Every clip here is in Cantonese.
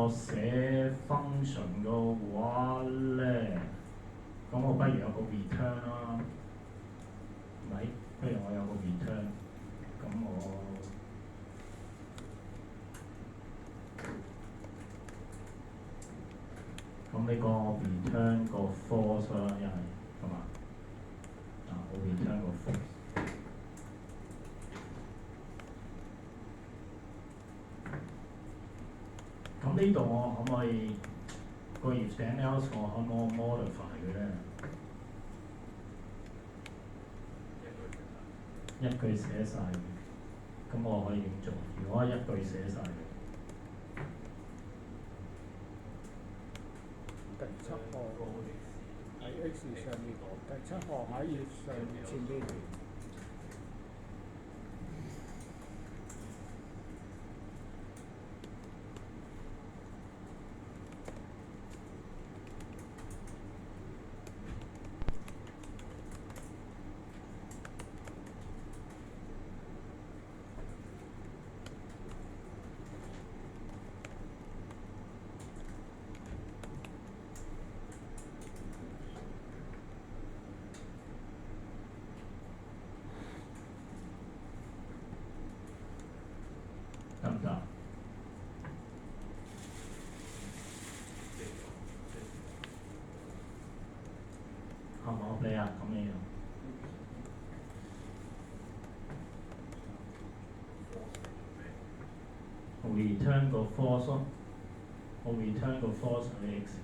我寫 function 嘅話咧，咁我不如有個 return 啦，咪？不如我有個 return，咁呢個 return 個 false 啦，又係係嘛？我 return 個 false。咁呢度我可唔可以個 if then else 我可唔可以 modify 佢咧？一句寫晒佢，咁我可以點做？如果我一句寫晒佢，第七項喺 X 上面，第七項喺頁上前邊。得唔得？合唔合理啊？咁樣。return 個 false，我 return 個 false 係 x，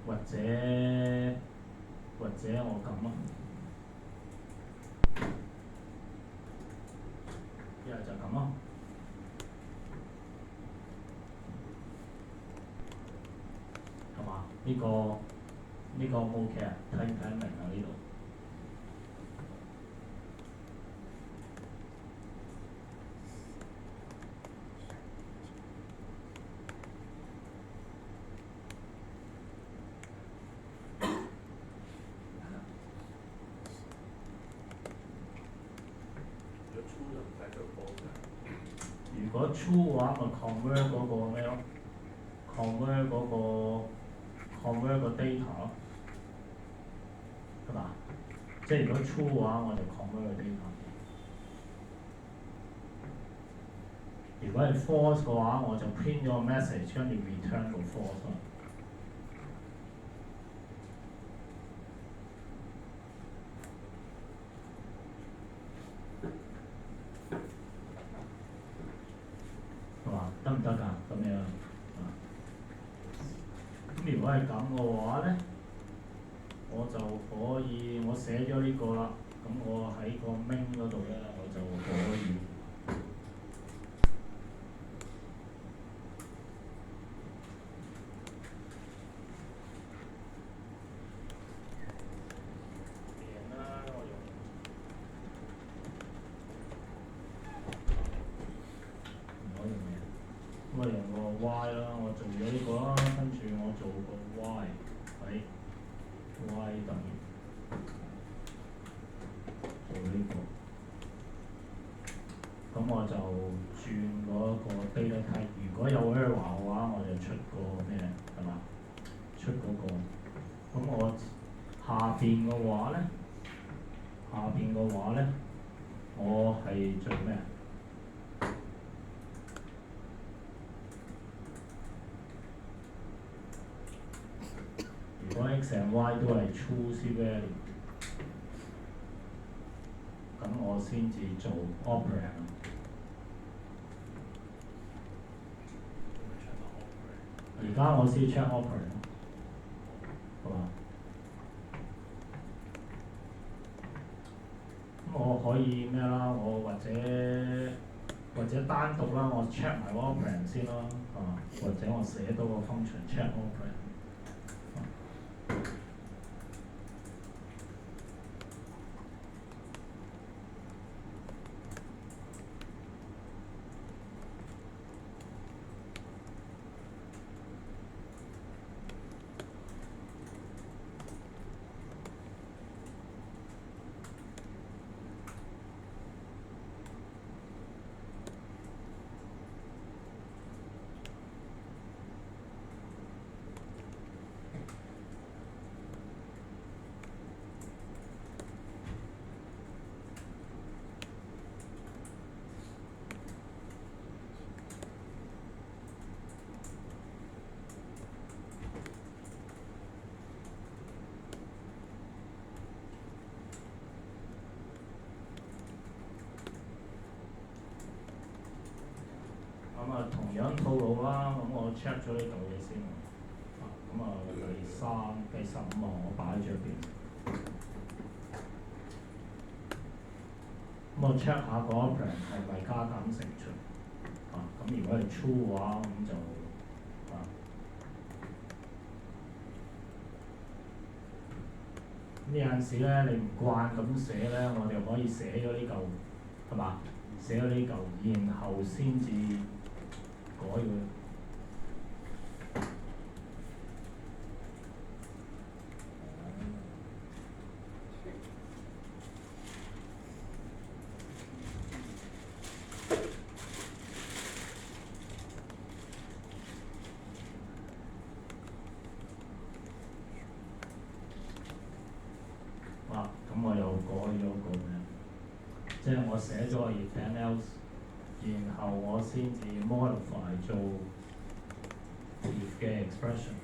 或者我咁啊，一係就咁咯，係嘛？呢個 OK 啊？睇唔睇得明啊？呢度？如果 true 嘅話，咪 convert 嗰個咩咯 ？convert 個 data 咯，係嘛？即係如果 true 嘅話，我就 convert 個 data。如果係 false 嘅話，我就 print 咗個 message，跟住 return 個 false 咯。係嘛？得唔得㗎？咁樣咁如果係咁嘅話咧，我就可以我寫咗呢個啦。咁我喺個 main 嗰度咧，我就可以。咁啊用個 y 啦，我做咗呢個啦，跟住我做個 y 喺 y 等於做呢個，咁我就轉嗰個 data type。如果有 error 嘅話，我就出個咩係嘛？出嗰個。咁我下邊嘅話咧，我係做咩？如果 x and y 都係 true value， 咁我先至做 operand。而家我先 check operand， 好嘛？咁我可以咩啦？我或者單獨啦，我 check 埋個 operand 先啦，或者我寫多個 function check operand。樣套路啦，咁我 check 咗呢度嘢先。咁啊第15行我擺咗邊。咁我 check 下個 operand 係咪加減乘除。咁如果係 true 嘅話，咁就呢陣時咧，你唔慣咁寫咧，我哋可以寫咗呢嚿係嘛？寫咗呢嚿，然後先至改佢。咁我又改咗個咩？即係我寫咗個 if and else，然後我先至 modify 做 if 嘅 expression。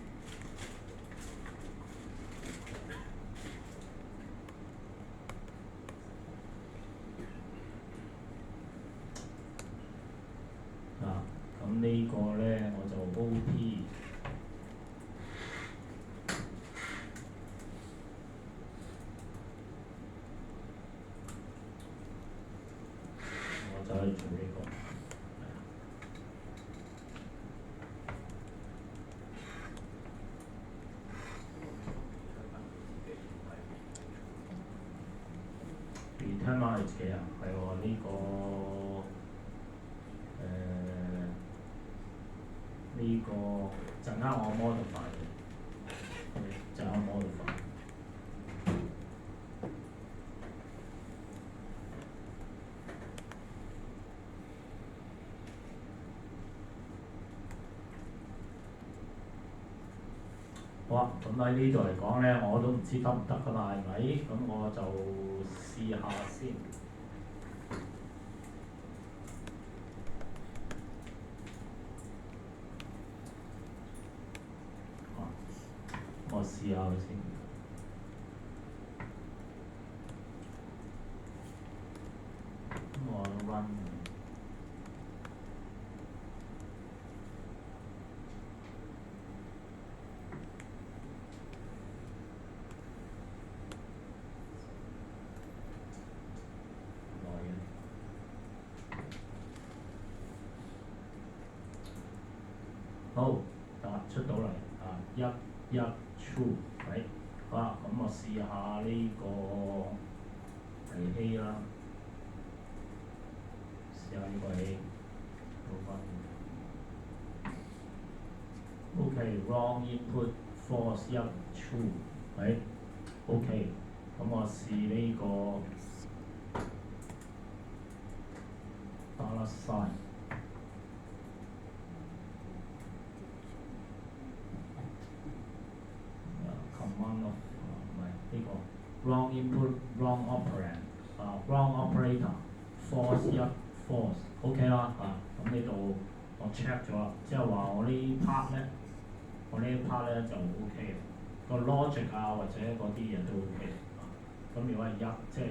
咁呢個咧我就 OP。我就去做呢個。return 翻嚟幾啊？係喎，呢個呢個陣間我 modify 嘅，陣間 modify。好啊，咁喺呢度嚟講咧，我都唔知得唔得㗎嘛，係咪？咁我就試下先。我試下佢先。我 run。好，出到嚟一 true， 係，好啦，咁我試下呢個係 A 啦，試下呢個 A，倒翻。OK，wrong input false 1 true， 係 OK，咁我試呢個dollar sign。command of 唔係呢個 wrong input wrong operand，wrong operator false 1 false，OK 啦咁呢度我 check 咗啦，即係話我呢 part 咧，我呢 part 咧就 OK 嘅，個 logic 或者嗰啲嘢都 OK 咁如果係1，即係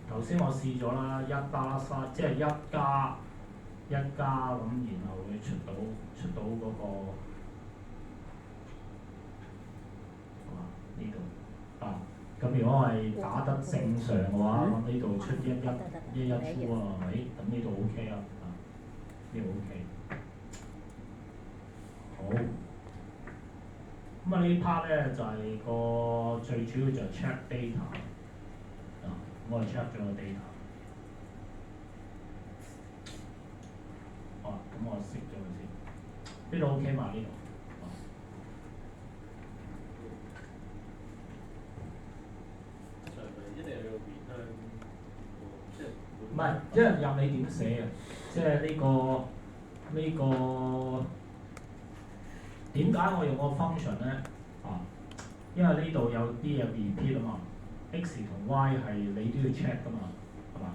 頭先我試咗啦，1 dollar sign 即係1加咁，然後會出到嗰個。呢度咁如果係打得正常嘅話，咁呢度出11 true係咪？咁呢度 OK 啦，呢度 OK。好，咁呢 part 咧就係個最主要就係 check data。我係 check 咗個 data。咁我熄咗佢先。呢度 OK 嘛？呢度。唔係，因為入你點寫嘅，即係呢個點解我用個 function 咧？因為呢度有啲嘢 repeat 啊嘛 ，x 同 y 係你都要 check 噶嘛，係嘛？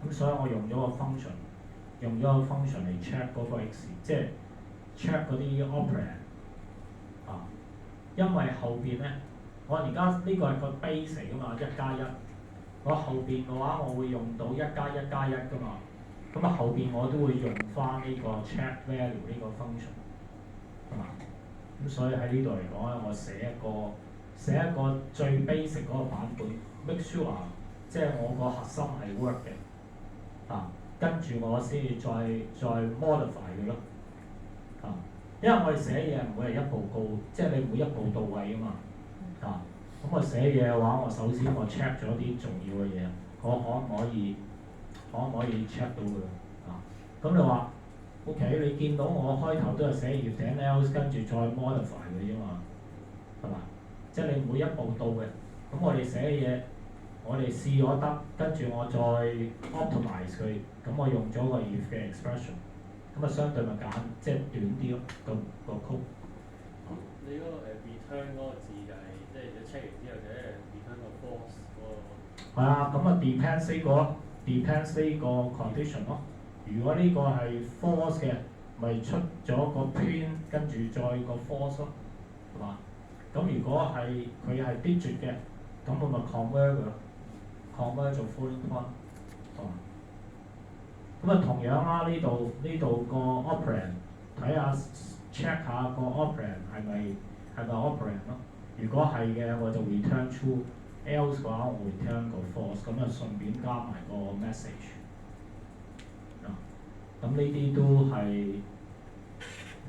咁所以我用咗個 function，嚟 check 嗰個 x， 即係 check 嗰啲 operand。因為後邊咧，我而家呢個係個 base 嚟噶嘛，1加1。我後邊嘅話，我會用到1加1加1噶嘛，咁咁啊後邊我都會用翻呢個 check value 呢個 function，係嘛？咁所以喺呢度嚟講咧，我寫一個最 basic 嗰個版本 ，make sure 即係我個核心係 work 嘅，跟住我先至再 modify 佢咯，因為我哋寫嘢唔會係一步到，即係你唔會一步到位啊嘛，咁我寫嘢嘅話，我首先我 check 咗啲重要嘅嘢，我可唔可以 check 到佢咁你話 OK，你見到我開頭都係寫 if then else，跟住再 modify 佢啫嘛，係嘛？即係你每一步到嘅，咁我哋寫嘅嘢，我哋試咗得，跟住我再 optimize 佢，咁我用咗個 if 嘅 expression，咁啊相對咪即係短啲咯，個 code。你嗰個return 嗰個字就係、即係你 check 完之後就係 return 個 false 嗰個。係啊，咁啊 depends 呢個 condition 咯。如果呢個係 false 嘅，咪出咗個 print，跟住再個 false 咯，係嘛？咁如果係佢係 digit 嘅，咁我咪 convert 佢咯，convert 做 floating point，係嘛？咁啊同樣啦，呢度個 operand 睇下 check 下個 operand 係咪 operand 咯。如果係嘅，我就 return true；else 嘅話，我 return 個 false。咁啊順便加埋個 message。咁呢啲都係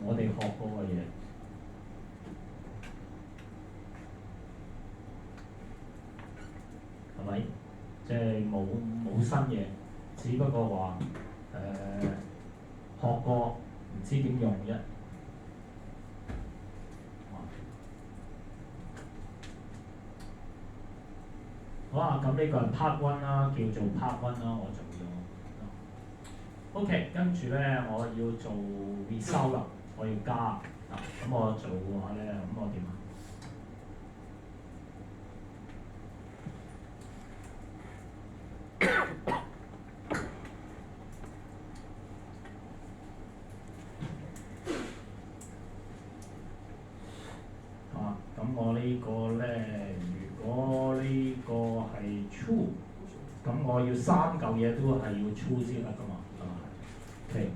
我哋學過嘅嘢，係咪？即係冇新嘢，只不過話學過唔知點用啫。好啊，咁呢個係 part one 啦，叫做 part one 啦，我做咗。OK， 跟住咧我要做 result 啦，我要加咁我做嘅話咧，咁我點啊？咁我呢個咧，如果呢個係 true， 咁我要3嚿嘢都係要 true 先得噶嘛，係嘛？OK。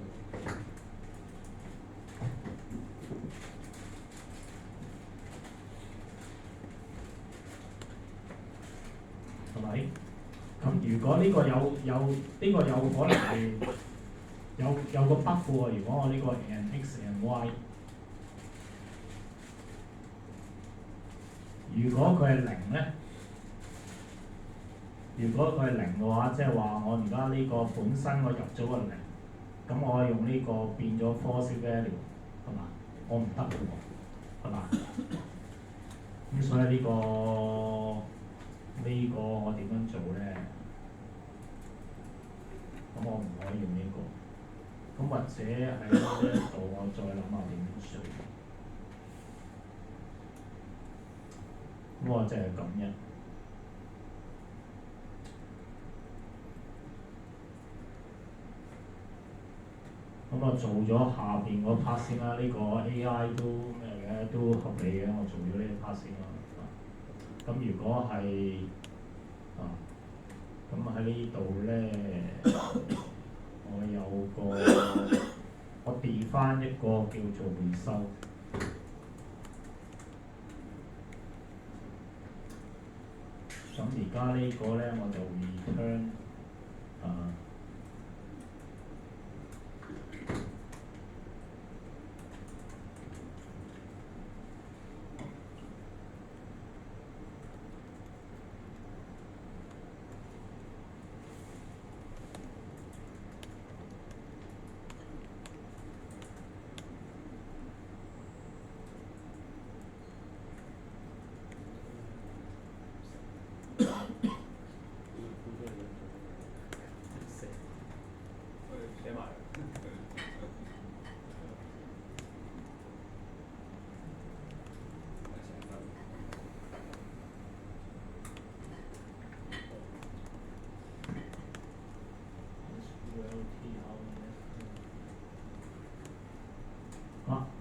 係咪？咁如果呢個有可能係有個 bug 喎，如果我呢個 and x and y， 如果佢係0咧，如果佢係0嘅話，即係話我而家呢個本身我入咗個0，咁我用呢個變咗 false value， 係嘛？我唔得嘅喎，係嘛？咁所以呢個我點樣做咧？咁我唔可以用呢個，咁或者喺呢一度我再諗下點樣做。咁我就係咁樣。咁我做咗下邊嗰 part 先啦，呢個 AI 都咩嘅，都合理嘅，我做咗呢個 part 先啦。咁如果係咁喺呢度咧，我有個我 define 一個叫做 result。咁而家呢個咧我就 return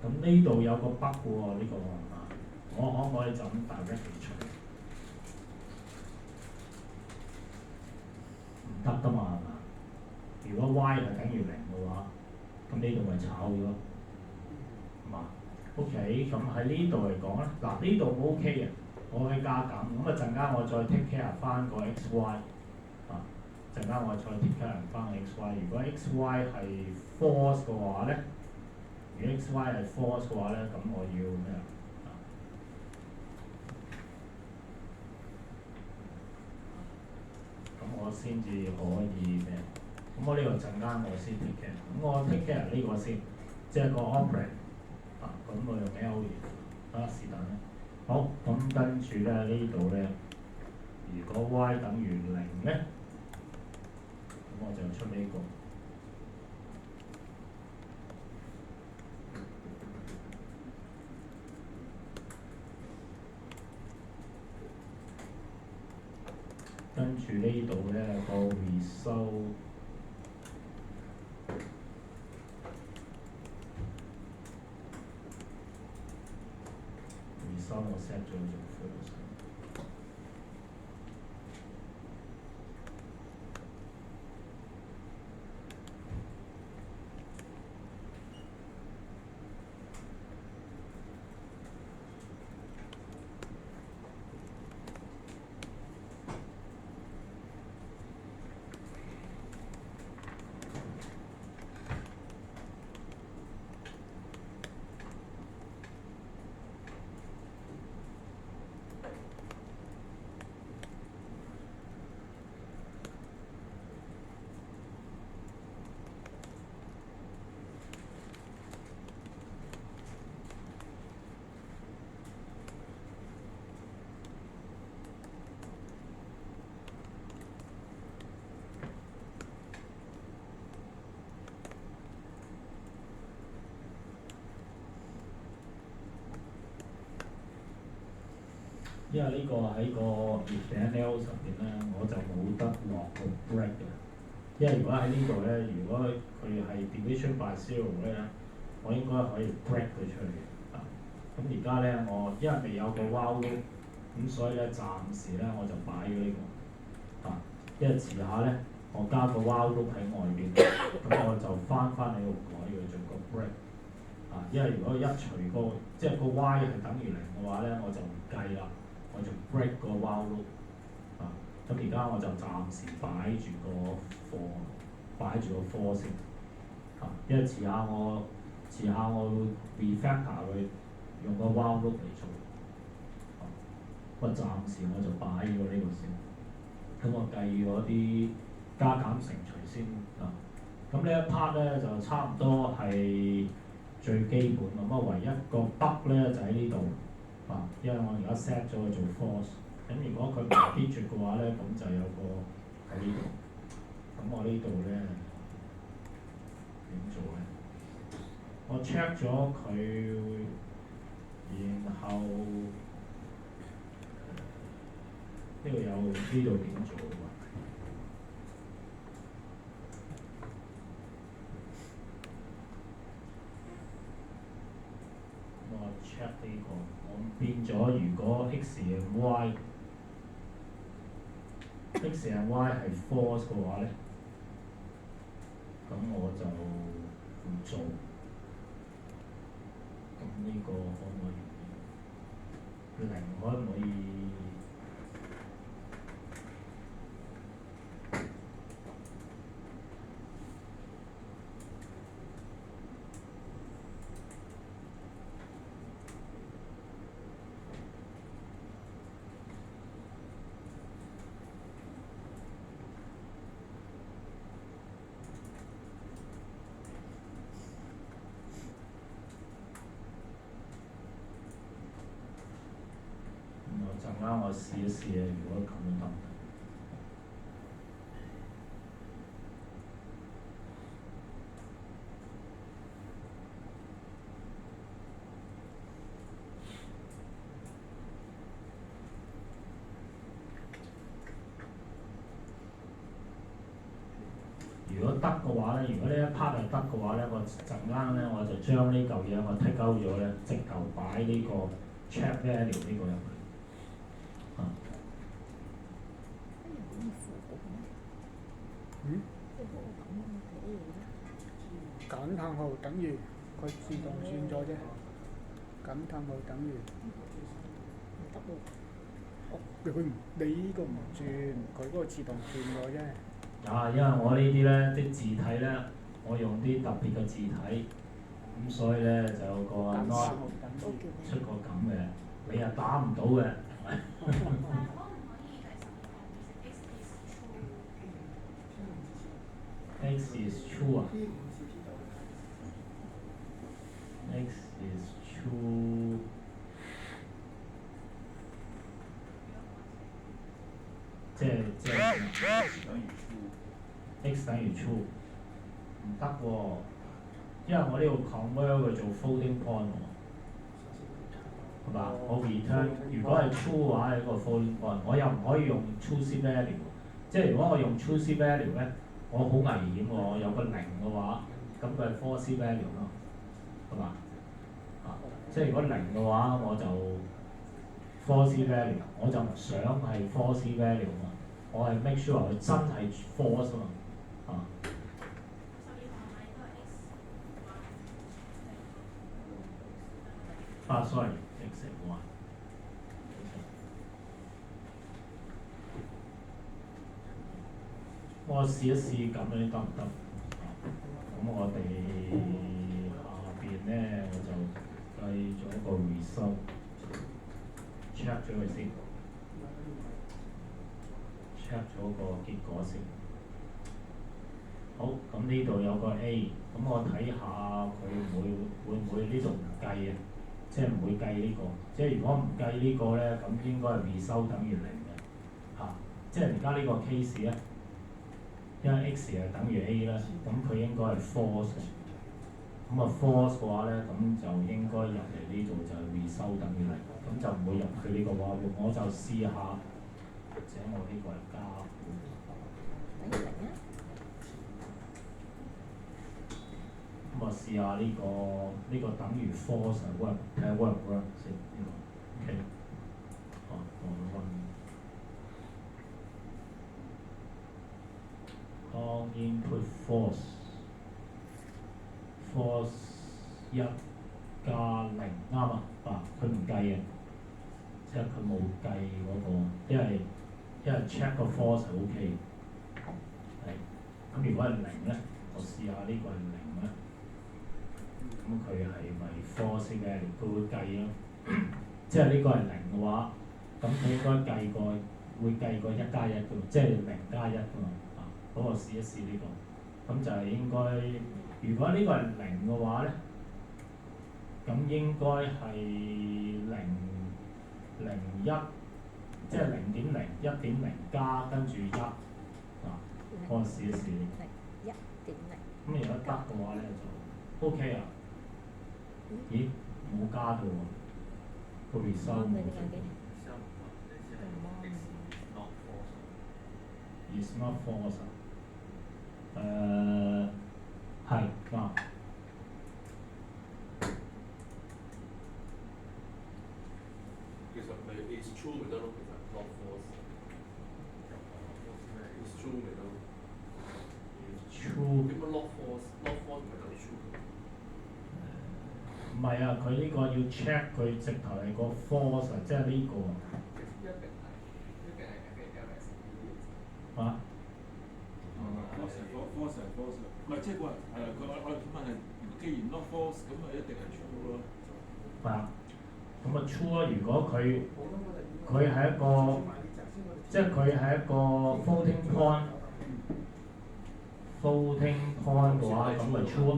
咁呢度有個 bug 喎，呢個我可唔可以就咁 direct 出嚟？唔得㗎嘛，係嘛？如果 y 係等於零嘅話，咁呢度咪炒咗，係嘛？OK，咁喺呢度嚟講咧，嗱呢度 OK 嘅，我可以加減，咁啊陣間我再 take care 翻個 x y，啊陣間我再 take care 翻個 x y，如果 x y 係 force 嘅話咧，如果 x y 係 force 嘅話咧，咁我要咩啊？咁我先至可以咩？咁我呢個陣間我先 take care，咁我 take care 呢個先，即係個 operate 啊，咁我用 L 啊是但啦。好，咁跟住咧呢度咧，如果 y 等於零咧，咁我就出呢個。跟住呢度咧個 result。我 set 咗做 first。因為呢個喺個 if and else 上邊咧，我就冇得落個 break 嘅。因為如果喺呢度咧，如果佢係 division by zero 咧，我應該可以 break 佢出嚟嘅。咁而家咧，我因為未有個 while loop，咁所以咧暫時咧我就擺咗呢個。因為遲下咧，我加個 while loop 喺外邊，咁我就翻嚟度改佢做個 break。因為如果一除個即係個 y 係等於零嘅話咧，我就唔計啦。我就 break 個 while loop，咁而家我就暫時擺住個 for， 擺住個 for 先，因為遲下我會 refactor 佢用個 while loop 嚟做，暫時我就擺咗呢個先，咁我計咗啲加減乘除先，咁呢一 part 咧就差唔多係最基本，咁唯一個 bug 咧就喺呢度。因為我而家 set 咗佢做 force， 咁如果佢唔 digit 嘅話咧，咁就有個喺呢度。咁我呢度咧點做咧？我 check 咗佢，然後呢度有呢度點做啊？我 check 呢個，我變咗如果 x and y，x and y 係 force 嘅話咧，咁我就唔做。咁呢個可唔可以？零可唔可以？陣間我試一試啊，如果咁樣得唔得？如果得嘅話咧，如果呢一 part 係得嘅話咧，我陣間咧我就將呢嚿嘢我剔鳩咗咧，直頭擺呢個 check value 呢個入去。感嘆號等於佢自動算咗啫。感嘆號等於佢唔你呢個唔轉，佢嗰個自動算咗啫。因為我呢啲咧啲字體咧，我用啲特別嘅字體，咁所以咧就有個 not 出個咁嘅，你又打唔到嘅，係咪？X is true 啊，X is true。即係x 等於 true， 唔得喎，因為我呢個 convert 佢做 floating point 喎，係嘛？我 return 如果係 true 嘅話係一個 floating point， 我又唔可以用 true value， 即係如果我用 true value 咧，我好危險喎，我有個零嘅話，咁佢係 false value 咯，係嘛？即係如果零嘅話，我就 false value， 我就唔想係 false value 啊。我係 make sure 佢真係 false 啊嘛sorry，x y。我試一試咁樣得唔得？咁我哋下邊咧我就計咗個 result，check 咗佢先。check 咗個結果先。好，咁呢度有個 A， 咁我睇下佢會唔會呢度唔計啊？即係唔會計呢個。即係如果唔計呢個咧，咁應該係 result 等於零嘅。即係而家呢個 case 咧，因為 x 係等於 A 啦，咁佢應該係 false 嘅。咁啊 false 嘅話咧，咁就應該入嚟呢度就係 result 等於零，咁就唔會入佢呢個話。我就試下。或者我呢個係加等於零啊！咁我試下呢個等於 false 啊，睇下 work 唔 work 先呢個。OK， 當 input false 1加0啱啊！佢唔計嘅。即係佢冇計嗰個，因為 check 個 false 係 OK 嘅，咁如果係零咧，我試下呢個係零咧，咁佢係咪 false 嘅？佢會計咯，即係呢個係零嘅話，咁佢應該會計個1加1嘅，即係0加1嘅嘛。咁我試一試呢個，咁就係應該，如果呢個係零嘅話咧，咁應該係0.1，即係0.0 1.0加跟住1，我試一試。咁如果得嘅話咧就 OK 啊。咦？冇加到喎，個 result 冇出到。Is not false 係啱。其實咪 is true 咪得咯，其實 not false。is true 咪得咯。true。點解 not false？not false 咪等於 true？唔係啊，佢呢個要 check 佢直頭係個 false， 即係呢個。一定係 FALS 啊？false 唔係即係話我問係，既然 not false 咁咪一定係 true 咯。係啊。咁啊 true 啊！如果佢係一個，即係佢係一個 floating point 嘅話，咁咪 true 啊。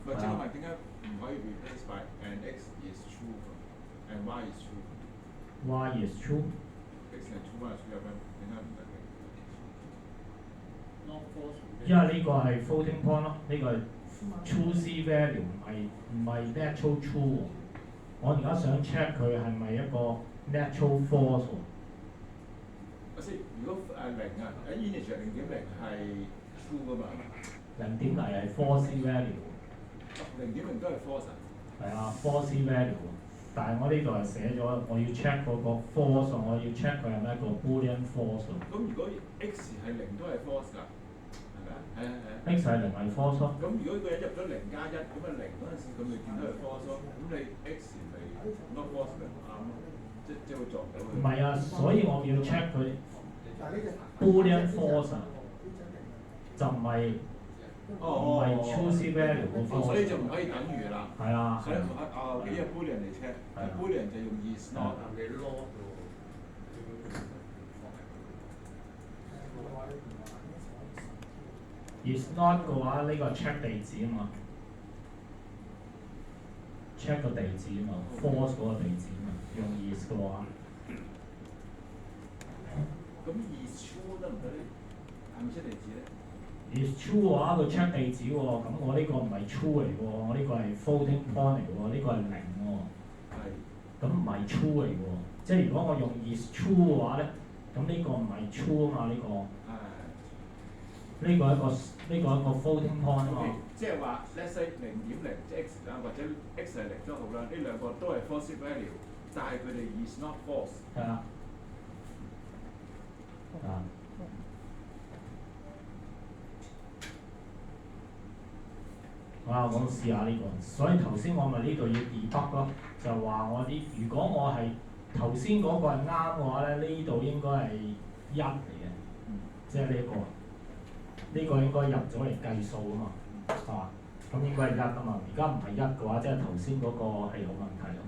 唔係即係話點解唔可以 replace by and x is true and y is true？y is true。x 係 true y is true 點解唔得嘅？ not false 因為呢個係 floating point 咯，呢個係 true value 唔係 natural true 喎。我而家想 check 佢係咪一個 natural false 喎？如果0啊，喺 integer 0.0係 true 噶嘛？0.0係 false value。0.0都係 false 啊？係啊 ，false value。但係我呢度係寫咗，我要 check 嗰個 false， 我要 check 佢係咪一個 boolean false。咁如果 x 係0都係 false 㗎？係咪啊？ x 係零係 false 咯。咁如果個人入咗0+1，咁啊0嗰陣時，咁你見到係 false 咯。咁你 x 咪 not false 咪啱咯？即會撞到佢。唔係啊，所以我要 check 佢 Boolean false 啊，就唔係choose value 個 false。所以就唔可以等於啦。係啊。所以因為 Boolean 嚟 check，Boolean 就用 is not。你 load 喎。is not 嘅話，呢個 check 地址啊嘛，check 個地址啊嘛 ，false 嗰個地址啊嘛，用 is 嘅話。咁 is true 得唔得咧？係咪 check 地址咧 is true 嘅話，佢 check 地址喎，咁我呢個唔係 true 嚟喎，我呢個係 floating point 嚟喎，呢個係零喎。係。咁唔係 true 嚟喎，即係如果我用 is true 嘅話咧，咁呢個唔係 true 啊嘛，呢個。係。呢個一個 floating point 啊嘛。即係話 let's say 0.0即係 x 啦，或者 x 係0都好啦，呢兩個都係 false value，但係佢哋 is not false。係啊。啊。好啦，我試下呢個，所以頭先我咪呢度要 debug 咯，就話我啲如果我係頭先嗰個係啱嘅話咧，呢度應該係1嚟嘅，即係呢個。呢個應該入咗嚟計數啊嘛，係嘛？咁應該係1啊嘛，而家唔係1嘅話，即係頭先嗰個係有問題咯，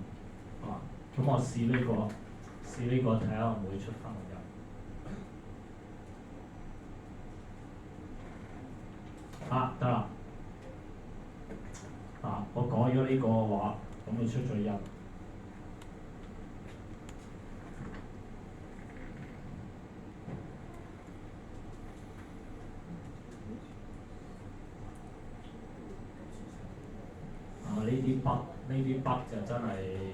係嘛？咁我試呢個睇下會唔會出翻個1。得啦，我改咗呢個話，咁就出咗1。呢啲 bug 就真係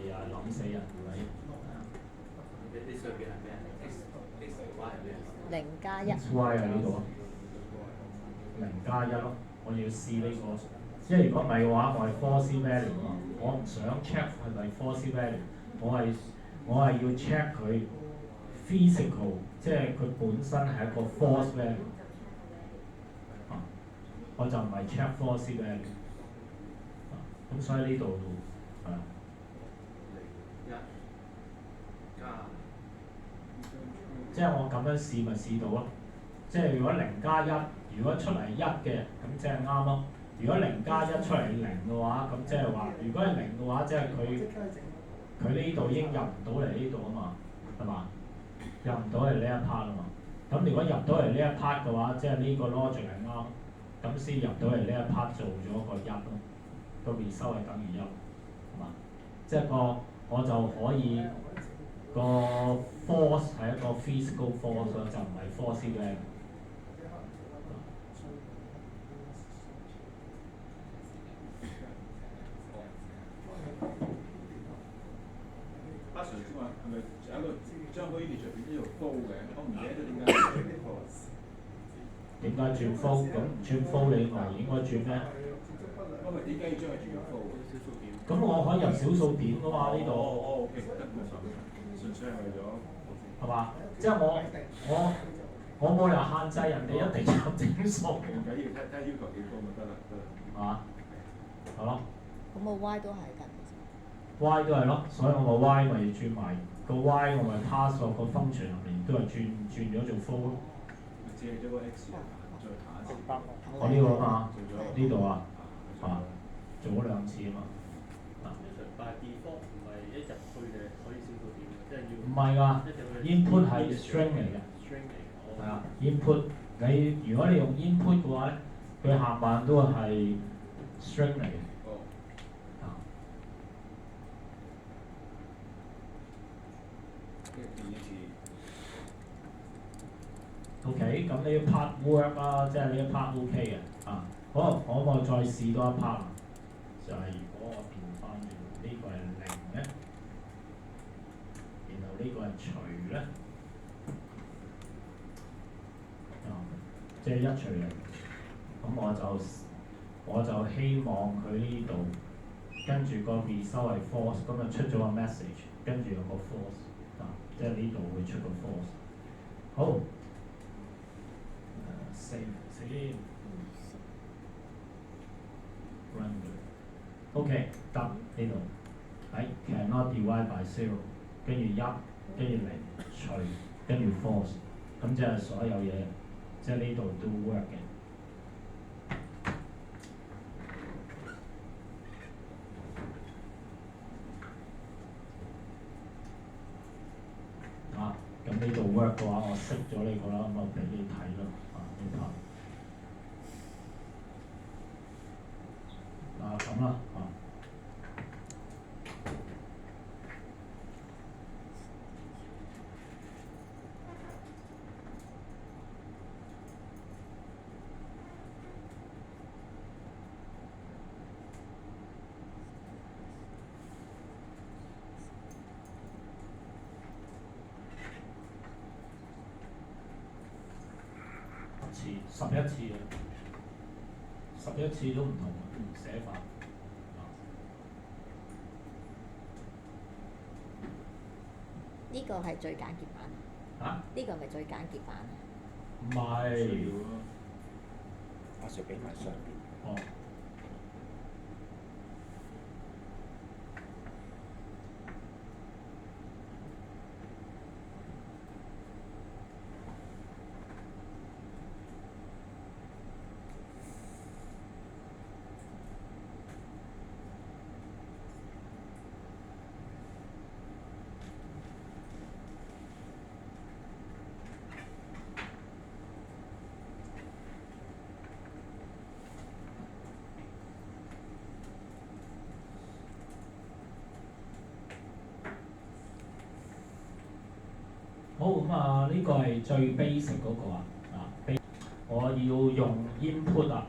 諗死人㗎啦！你上邊係咩啊 ？X Y 係咩啊0+1。Y 喺呢度啊，0+1咯，我要試呢個，因為如果唔係嘅話，我係 false value 啊，我唔想 check 係咪 false value，我係要 check 佢 physical， 即係佢本身係一個 false value，我就唔係 check false value。咁所以呢度係啊，即係我咁樣試咪試到咯。即係如果0+1，如果出嚟1嘅，咁即係啱咯。如果0+1出嚟0嘅話，咁即係話，如果係0嘅話，即係佢呢度已經入唔到嚟呢度啊嘛，係嘛？入唔到嚟呢一 part 啊嘛。咁如果入到嚟呢一 part 嘅話，即係呢個 logic 係啱，咁先入到嚟呢一 part 做咗個1咯。個 result 係等於1，係嘛？即係我就可以個 force 係一個 physical force 咯，就唔係 false value。阿 Sir 先話係咪有一個將個 image 變咗做高嘅？我唔記得點解點解轉 full？ 咁轉 full 你咪應該轉咩？因為點解要將佢轉咗 full？咁我可以入小數點㗎嘛？呢度。OK，得冇錯，純粹係為咗係嘛？即係我冇理由限制人哋一定要整數。唔緊要，睇要求幾高咪得啦，係嘛？係咯。咁個 Y 都係㗎。Y 都係咯，所以我個 Y 咪轉埋個 Y，我咪 pass 落個 function 入面，都係轉咗做 full 咯。借咗個 X 再下一次。我呢個啊嘛，做咗呢度啊，做咗2次啊嘛。但係 default 唔係一入去就可以小數點，即係要。唔係㗎，input 係 string 嚟嘅。string 嚟。係啊 ，input 如果你用 input 嘅話咧，佢下半都係 string 嚟嘅。哦。OK，咁呢一 part work 啦，即係呢一 part OK 嘅。好，我可唔可以再試多一 part？就係如果我調翻轉呢個係0咧，然後呢個係除咧，即係1除0，咁我就希望佢呢度跟住個 result 係 false，咁就出咗個 message，跟住有個 false，即係呢度會出個 false。好，save。divide by zero，跟住1，跟住0除，跟住 false，咁即係所有嘢，即係呢度都 work 嘅。咁呢度 work 嘅話，我熄咗呢個啦，咁我俾你睇咯，呢 part。咁啦，11次啊，11次都唔同寫法。呢個係最簡潔版。呢個係咪最簡潔版啊？唔係。阿 Sir 俾埋上邊。哦。好咁啊！呢個係最 basic 嗰個我要用 input 呢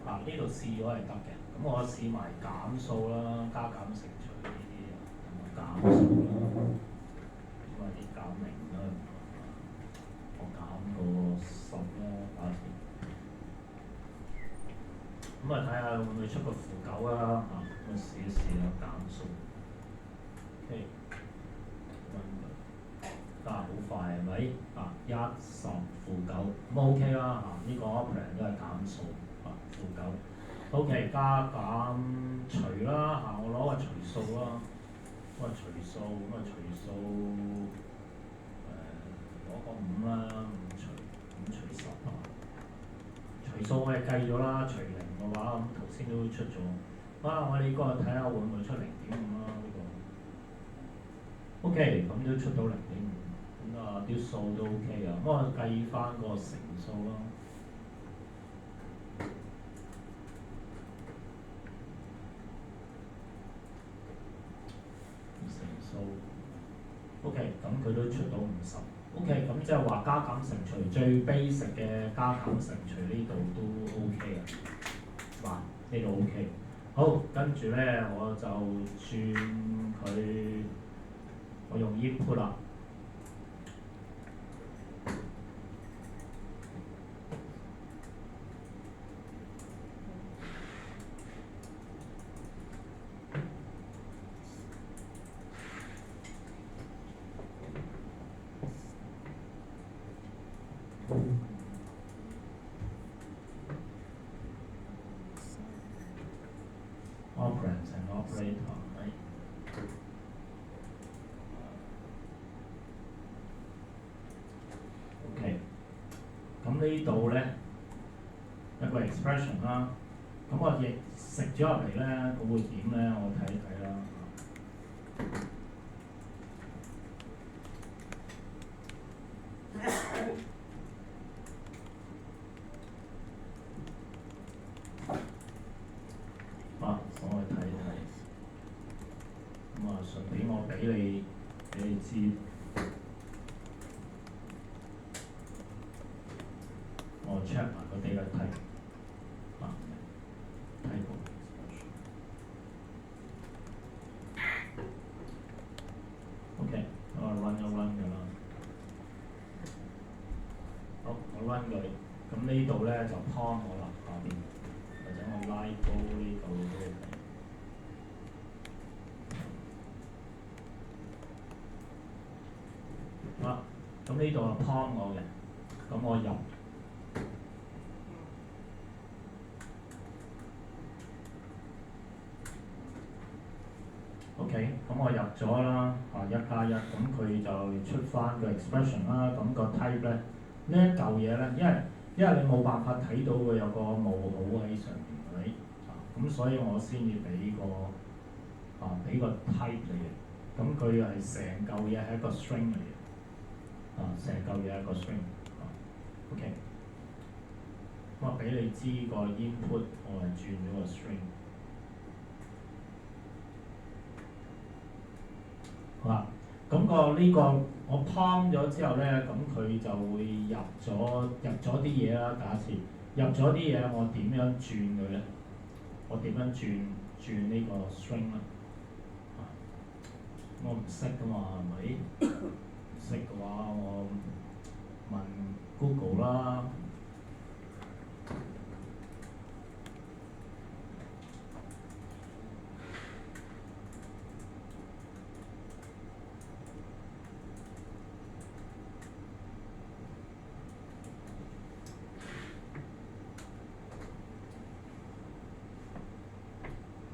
度試咗係得嘅。咁我試埋減數啦，加減乘除呢啲同埋減數啦，咁啲減0啦，我減個10啦，打條。咁睇下會唔會出個負9啦？咁試一試啦，減數。OK。好快係咪？10負9咁 OK 啦呢個 operand 都係減數負9。OK 加減除啦我攞個除數啦，咁除數攞個5啦，5除10除數我哋計咗啦，除0嘅話咁頭先都出咗。我哋嗰個睇下會唔會出0.5啦呢個。OK 咁都出到0.5。啲數都 OK 啊，咁我計翻個乘數咯。乘數 OK，咁佢都出到50。OK，咁即係話加減乘除最 basic 嘅加減乘除呢度都 OK 啊。呢度 OK。好，跟住咧我就轉佢，我用 input 啦。operand and operator， OK， 咁呢度咧一個 expression 啦，咁我亦食咗入嚟咧，佢會點咧？我睇一睇啦。我去睇睇，順便我俾你知，我 check 埋個 data type，type。OK，我 run 一 run 㗎啦。好，我 run 佢，咁呢度咧就 point 我啦，下邊，或者我拉高呢度都 OK。咁呢度係 point 我嘅，咁我入。OK，咁我入咗啦，1+1，咁佢就出翻個 expression 啦，咁個 type 咧，呢一嚿嘢咧，因為你冇辦法睇到佢有個冒號喺上面，係咪？咁所以我先至俾個 type 嚟嘅，咁佢係成嚿嘢係一個 string 嚟嘅，成嚿嘢係一個 string，OK，咁我俾你知個 input 我係轉咗個 string。好啦，咁呢個我 prompt 咗之後咧，咁佢就會入咗啲嘢啦。假設入咗啲嘢，我點樣轉佢咧？我點樣轉呢個 string 咧？我唔識噶嘛，係咪？唔識嘅話，我問 Google 啦。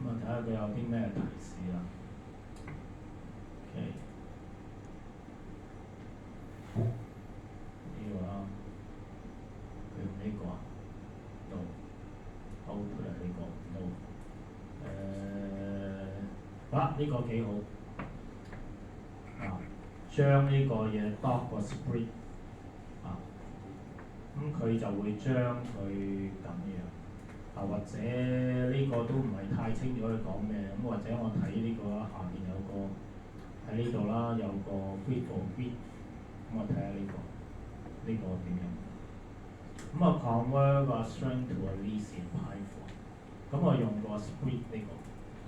睇下佢有啲咩提示啦。OK，呢個啦，佢用呢個啊 ？No。output 係呢個 no。好啦，呢個幾好。將呢個嘢 doc 個 split，咁佢就會將佢咁樣。或者呢個都唔係太清楚佢講咩，咁或者我睇呢個啦，下邊有個喺呢度啦，有個 read for read，咁我睇下呢個點樣？咁啊 convert 個 string to a list in Python，咁我用個 split 呢個，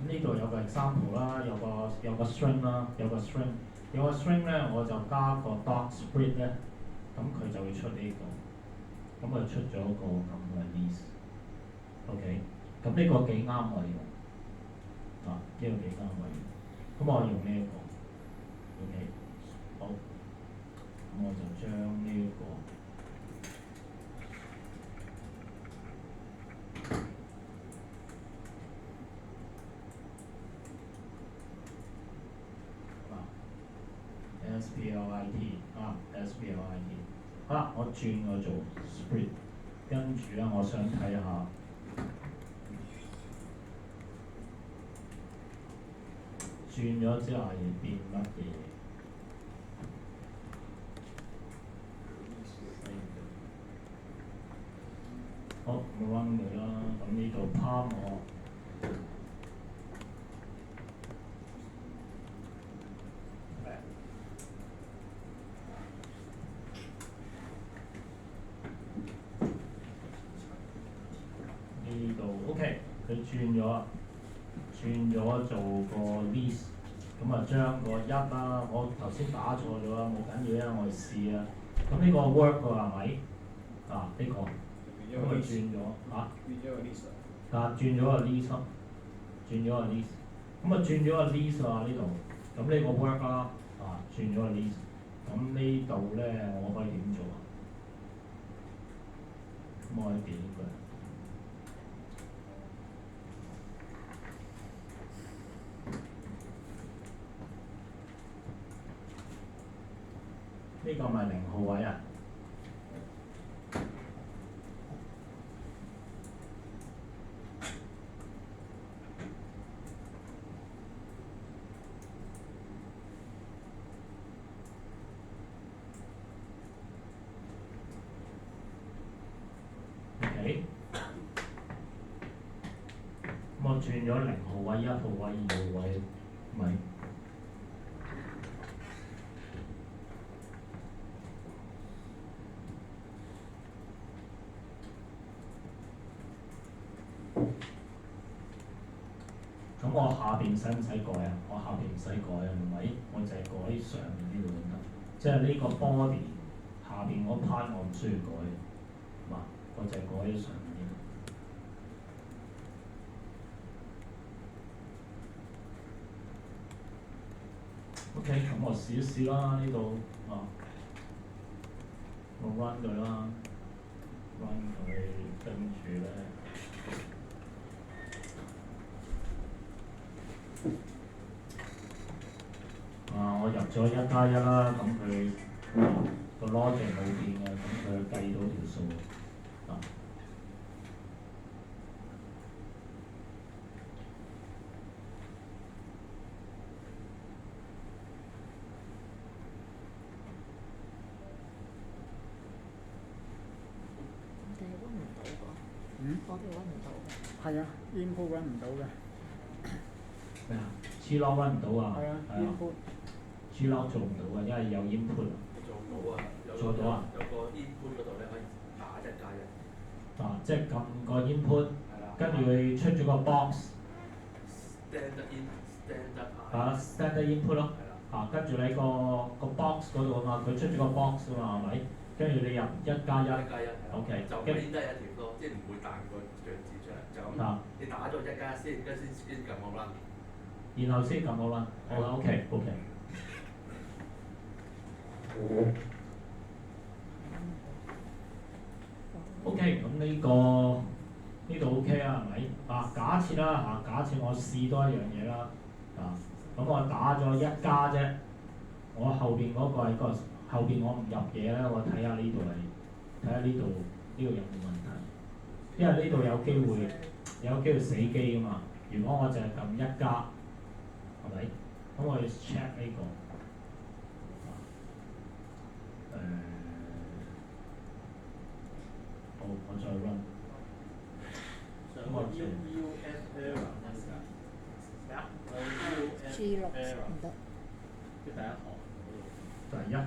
咁呢度有個 example 啦，有個 string 啦，有個 string 咧，我就加個 dot split 咧，咁佢就會出呢個，咁佢出咗個咁嘅 list。OK，咁呢個幾啱我用，呢個幾啱我用，咁我用呢一個 ，OK，好，咁我就將呢一個，SPLIT，好啦，我轉我做 split， 跟住咧，我想睇下。轉咗之後係變乜嘢？好，我 run 佢啦。咁呢度 prompt 我呢度 OK，佢轉咗做個 list， 咁啊將個1啦，我頭先打錯咗啦，冇緊要啊，我哋試啊。咁呢個 work 㗎係咪？呢個，咁佢轉咗轉咗個 list，咁啊轉咗個 list 啊呢度，咁呢個 work 啦，轉咗個 list，咁呢度咧我可以點做啊？咁我可以點佢？呢個咪0號位啊？OK，咁我轉咗0號位、1號位、2號位，咪？咁我下邊使唔使改啊？我下邊唔使改啊，係咪？我淨係改上面呢度就得，即係呢個 body 下邊嗰 part 我唔需要改，我淨係改上面呢度。OK，咁我試一試啦，呢度我 run 佢啦 ，run 佢跟住咧。入咗1+1啦，咁佢個 logic 冇變嘅，咁佢計到條數啊。我哋揾唔到喎。我哋揾唔到嘅。係啊，input 揾唔到嘅。咩啊？G-log 揾唔到啊？係啊，input。G-log 做唔到啊，因為有 input 啊。做到啊，做到啊？有個 input 嗰度咧可以打1+1。啊，即係撳個 input，跟住佢出咗個 box。standard in standard 啊 standard input 咯。啊，跟住你個 box 嗰度啊嘛，佢出咗個 box 啊嘛，係咪？跟住你入1+1。OK。就 print 得一條咯，即係唔會彈個樣字出嚟，就咁。你打咗1+1先，跟住先撳個 run。然後先撳個 run。好啦，OK。OK，咁呢度 OK 啊，係咪？啊，假設啦假設我試多一樣嘢啦，咁我打咗1+啫，我後邊嗰個係後邊我唔入嘢咧，我睇下呢度有冇問題，因為呢度有機會死機㗎嘛。如果我淨係撳1+，係咪？咁我要 check 呢個。好，我再 run。上個 UF error 咩啊？G-log ？error 唔得。即係第一行嗰度。第一行。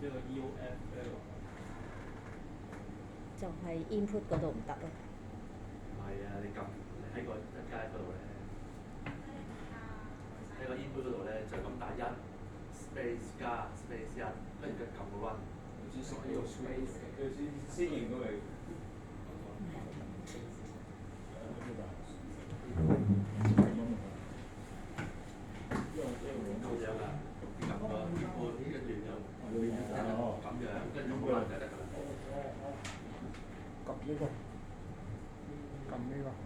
即係個 UF error。就係 input 嗰度唔得咯。唔係啊，你喺個1+1嗰度咧，喺個 input 嗰度咧就咁打1 space 加 space 1，跟住撳個 run。先認到你。咁樣啊，撳個 input，跟住就咁樣，跟住個 run 就得㗎啦。撳呢個。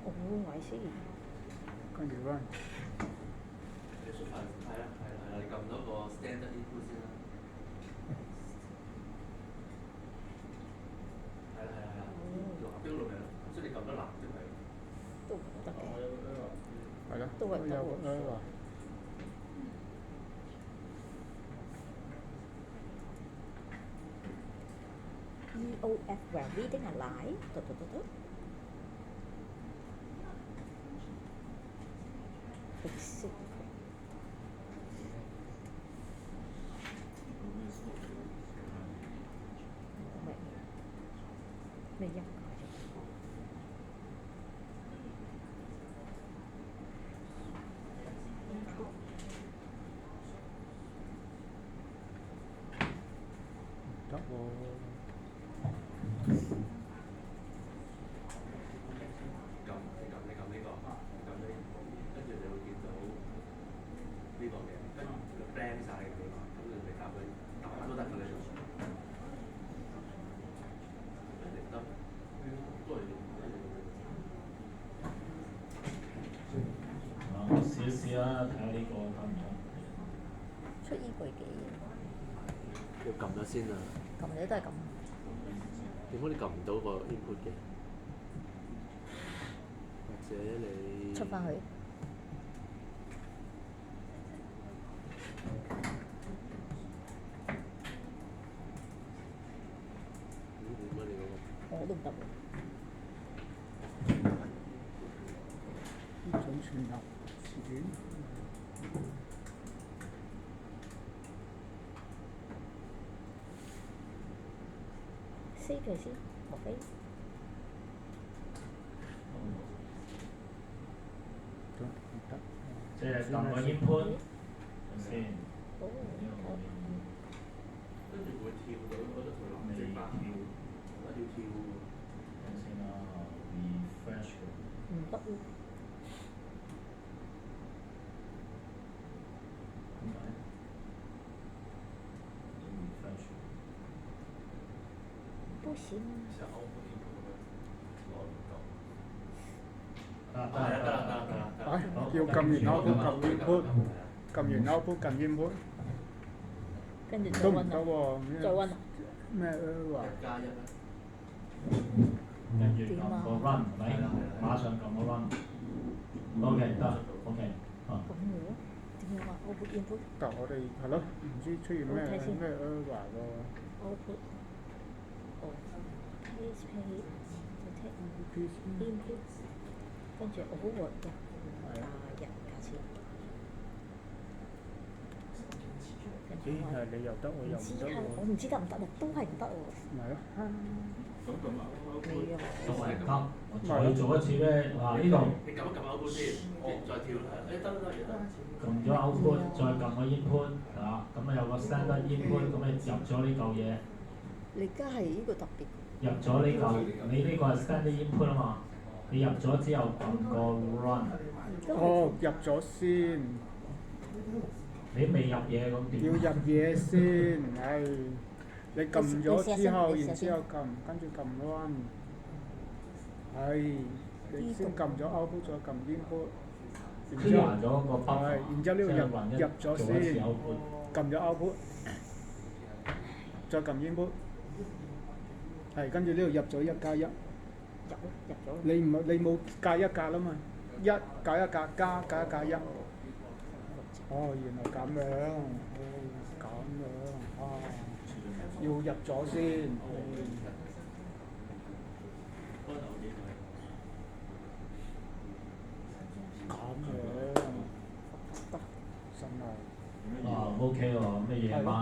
哦，I see。跟住 run。你出份係啦，你撳到個 standard input 先啦。係啦，藍標度咪咯，即係你撳得藍即係。都唔得嘅。係咯。都係得喎。EOF where reading a line。Exit。咩音？得喎。你撳呢個，跟住你會見到呢個嘅，跟住佢 blank 曬嘅地方，咁你咪打佢打都得㗎啦。得，都係我試一試啦，睇下呢個得唔得？出依句幾要撳咗先啊！撳咗都係咁。點解你撳唔到個 input 嘅？或者你出翻去。點解你嗰個？我都唔得喎。呢種傳入事件。save 佢先，莫非？即係撳個 input 先。哦。跟住會跳到嗰度條藍色斑，我要跳等先啦 ，refresh 佢。唔得喎。點解？refresh。不行啊。成歐嗰啲咁樣，得要撳完 output 撳 input，撳完 output 撳 input。跟住再都唔温啊，得喎，再温啊，咩話？ 1+1啦，跟住撳個 run 係咪？馬上撳個 run。OK 得 OK 啊。咁嘅點樣啊？output input 但我哋係咯，唔知出現咩我睇先咩話喎。 output 哦 paste page detect input 跟住 over 加假設。咦係你又得我又唔得喎，我唔知得唔得啊，都係唔得喎。咪咯，咁啊，OK。係啊，都係唔得，我再做一次咧，嗱呢度你撳一撳 output 先，再跳係，誒得，撳咗 output，再撳個 input 啊，咁啊有個 standard input，咁你入咗呢嚿嘢，你而家係呢個特別。入咗呢嚿，你呢個係 standard input 啊嘛，你入咗之後撳個 run，哦入咗先，你未入嘢咁點？要入嘢先，唉，你撳咗之後，然之後跟住撳 run，唉，你先撳咗 output 再撳 input，然之後完咗個 buffer，係，然之後呢個入咗做一次先， output，撳咗 output，再撳 input，係跟住呢度入咗1+1，入咗。你冇加一格啦嘛，一加一格加一。哦，原來咁樣，咁樣啊，要入咗先。咁樣，真係。啊 OK 喎，咁你夜晚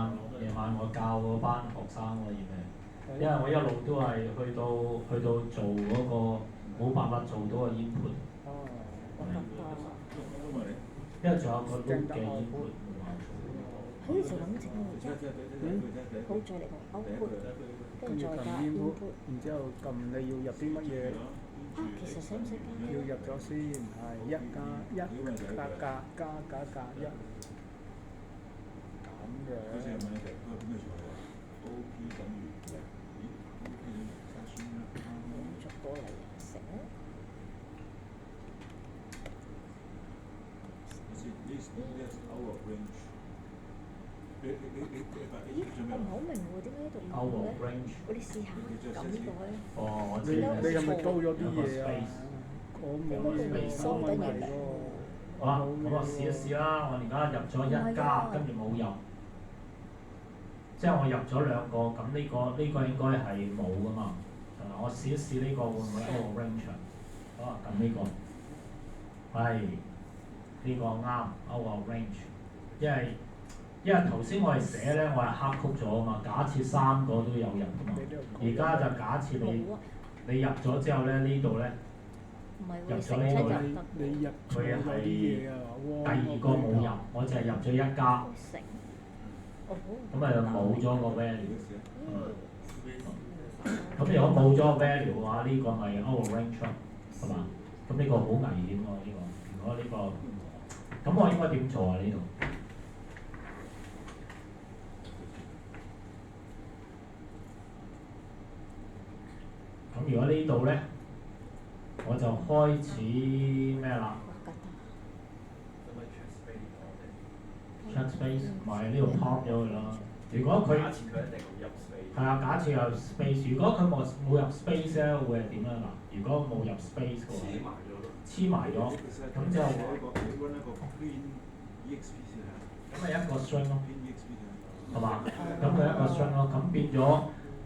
我教嗰班學生喎，因為我一路都係去到做嗰個冇辦法做到個 input，因為仲有個 loop 嘅 input。好似就咁整喎，好再嚟個 output，跟住再加 input。然之後撳你要入啲乜嘢？啊，其實使唔使加？要入咗先，係1+1加1。咁好似係樣。咪就嗰個邊個錯啊？OP 等於咦？OP 等於7算啦。逐個嚟成。This out of range。你我唔係好明喎，點解呢度冇 out 嘅 of？range。我哋試下撳呢個咧。哦，我知你你係咪多咗啲嘢啊？我冇有個微冇收得問題嘢喎。好啦，咁我試一試啦。我而家入咗1+，跟住冇入，即係我入咗2個，咁呢個應該係冇噶嘛。我試一試呢個會唔會 out of range？好啊，撳呢個，係呢個啱 out of range，因為頭先我係寫咧，我係黑曲咗啊嘛。假設3個都有入噶嘛，而家就假設你入咗之後咧，呢度咧。入咗呢個咧，你入佢係啲嘢啊！第2個冇入，我就係入咗1+，咁咪就冇咗個 value。咁如果冇咗個 value 嘅話，呢個咪 out of range 係嘛？咁呢個好危險喎，呢個。如果呢個，咁我應該點做啊？呢度？咁如果呢度咧？我就開始咩啦 ？check space， 唔係呢度 pop 咗佢啦。如果佢假設佢一定要入 space。係啊，假設有 space， 如果佢冇入 space 咧，會係點咧？嗱，如果冇入 space 嘅話，黐埋咗，咁就咁咪一個 string 咯，係嘛？咁佢一個 string 咯，咁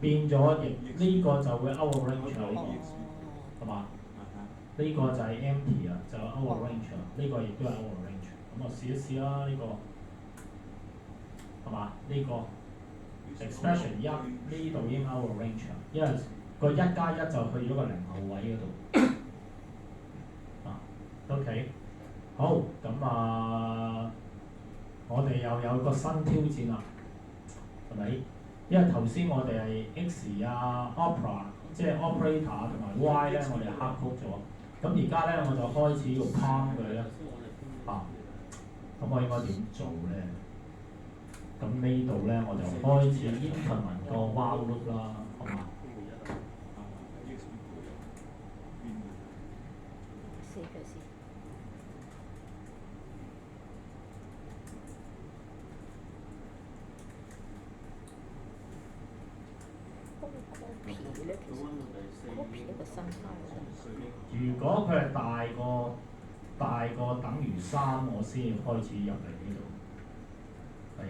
變咗亦呢個就會 out of range 啦，係嘛？呢個就係 empty 啊，就 out of range 啊，呢個亦都係 out of range。咁我試一試啦，呢個係嘛？呢個 expression 1呢度已經 out of range 啦，因為個1+1就去咗個0號位嗰度。啊 ，OK， 好，咁我哋又有個新挑戰啦，係咪？因為頭先我哋係 x 啊 opera， 即係 operator 同埋 y 咧，我哋黑曲咗。咁而家咧，我就開始要 palm 佢咧，咁我應該點做咧？咁呢度咧，我就開始 implement 個 while loop 啦，好嘛？試佢先。copy 咧，其實 copy 一個新 file 咧。如果佢係大過等於3，我先開始入嚟呢度。係，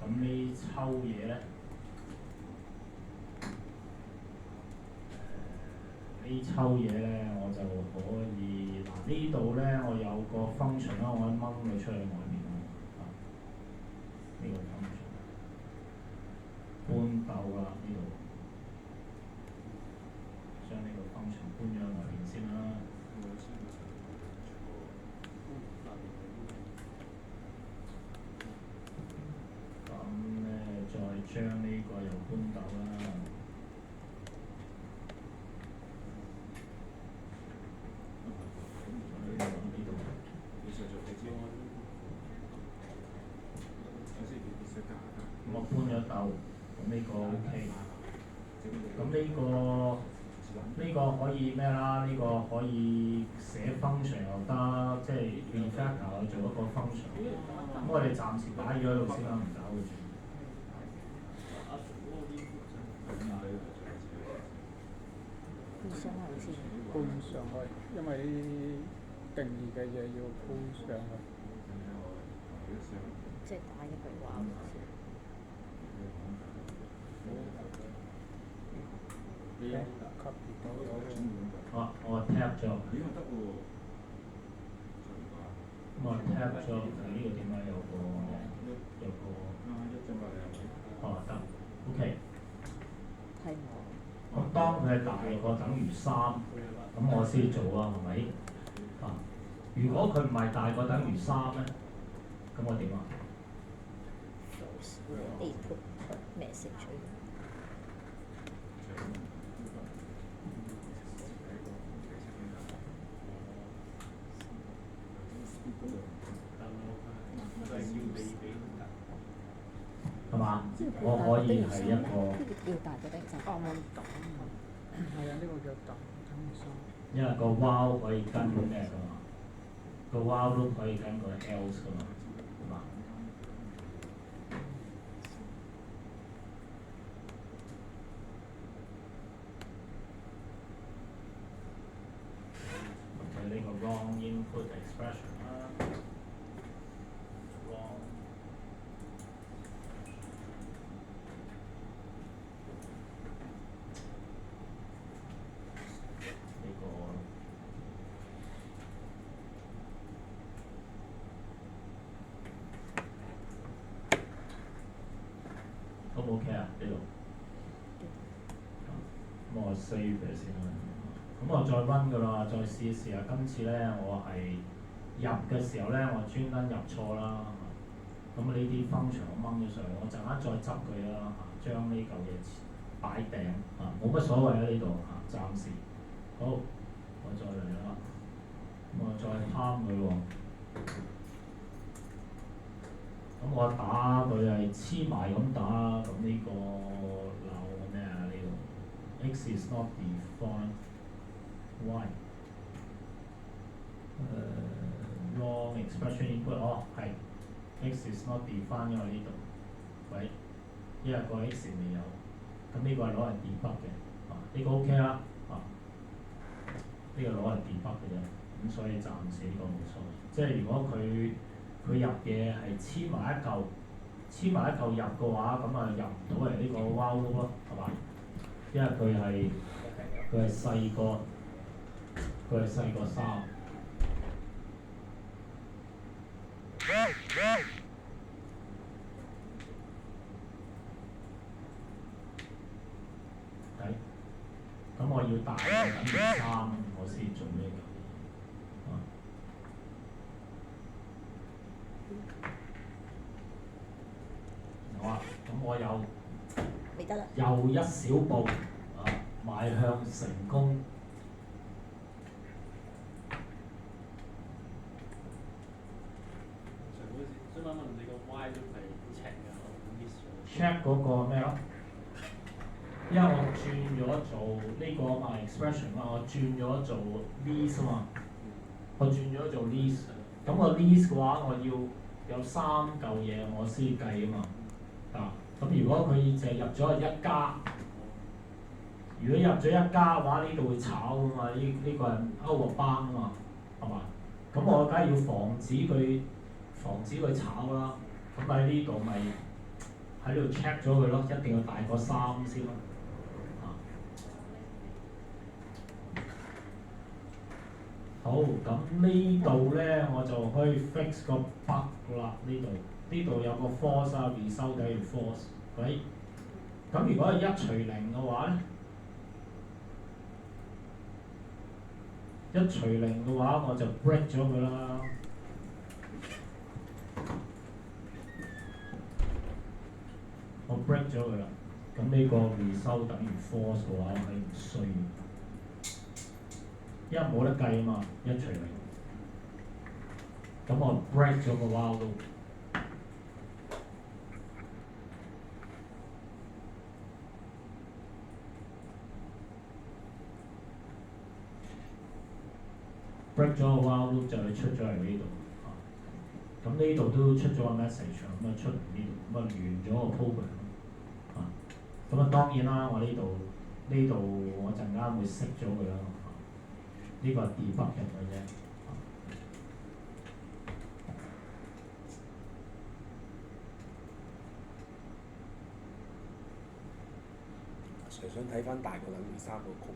咁呢抽嘢咧，呢抽嘢咧我就可以嗱呢度咧我有個 function 啦，我可以掹佢出去外面啦，呢個 function 搬竇啦呢度，將呢個 function 搬咗外面先啦。咁咧再將呢個又搬竇啦。咁我搬咗竇，咁呢個 OK。咁呢個可以咩啦？呢個可以寫 function 又得，即係 refactor 做一個 function。咁我哋暫時擺咗喺度先啦，唔搞佢住。搬上去先。搬上去，因為啲定義嘅嘢要搬上去。即係打一句話先。好，我 tap 咗。咁我 tap 咗，呢個點解有個得 OK。係我。咁當佢係大過等於3，咁我先做啊，係咪？如果佢唔係大過等於3咧，咁我點啊？你 put message 係嘛？我可以係一個。要大過等於3。啱啱等。係啊，呢個叫等於3。因為個 while 可以跟咩㗎嘛？個 while 都可以跟個 else 㗎嘛，係嘛？呢個 wrong input expression 啦 ，wrong。呢個都 OK 啊？呢度。咁我 save 佢先啦。咁我再 run 㗎啦，再試一試下。今次咧，我係入嘅時候咧，我專登入錯啦。咁呢啲 function 我掹咗上去，我陣間再執佢啦。將呢嚿嘢擺頂冇乜所謂啊呢度暫時。好，我再嚟啦。咁我再貪佢喎。咁我打佢係黐埋咁打，咁呢個鬧咩啊？呢度 x is not defined。y wrong expression input 係 x is not defined 因為呢度，喂，因為個 x 未有，咁呢個係攞嚟 debug 嘅，呢個 OK 啦，呢個攞嚟 debug 嘅啫，咁所以暫時呢個冇錯，即係如果佢入嘢係黐埋一嚿入嘅話，咁啊入唔到嚟呢個 while loop 咯，係嘛？因為佢係細個。佢係細過3。睇，咁我要大過等於3，我先做呢個。好啊，咁我又一小步邁向成功。想問你個 Y 都係 check 嘅，我 miss 咗。check 嗰個咩咯？因為我轉咗做呢個嘛 expression 嘛，我轉咗做 list 嘛，我轉咗做 list。咁個 list 嘅話，我要有3嚿嘢我先計啊嘛。咁如果佢淨係入咗1加，如果入咗一加嘅話，呢度會炒㗎嘛？呢個係歐國班啊嘛，係嘛？咁我梗係要防止佢炒啦。咁喺呢度咪喺呢度 check 咗佢咯，一定要大過3先咯。好，咁呢度咧我就可以 fix 個 bug 啦。呢度有個 force 啊 result 等於 force，喂。咁如果係1除0嘅話咧，1除0嘅話我就 break 咗佢啦。我 break 咗佢啦。咁呢個 result 等於 force 嘅話，我係唔需要。因為冇得計啊嘛，1除0。咁我 break 咗個 while loop。break 咗個 while loop 就係出咗嚟呢度。咁呢度都出咗個 message，咁啊出嚟呢度，咁啊完咗個 program。咁啊當然啦，我呢度我陣間會熄咗佢啦。呢個係 debugging 嘅啫。想睇翻大個等於3個曲。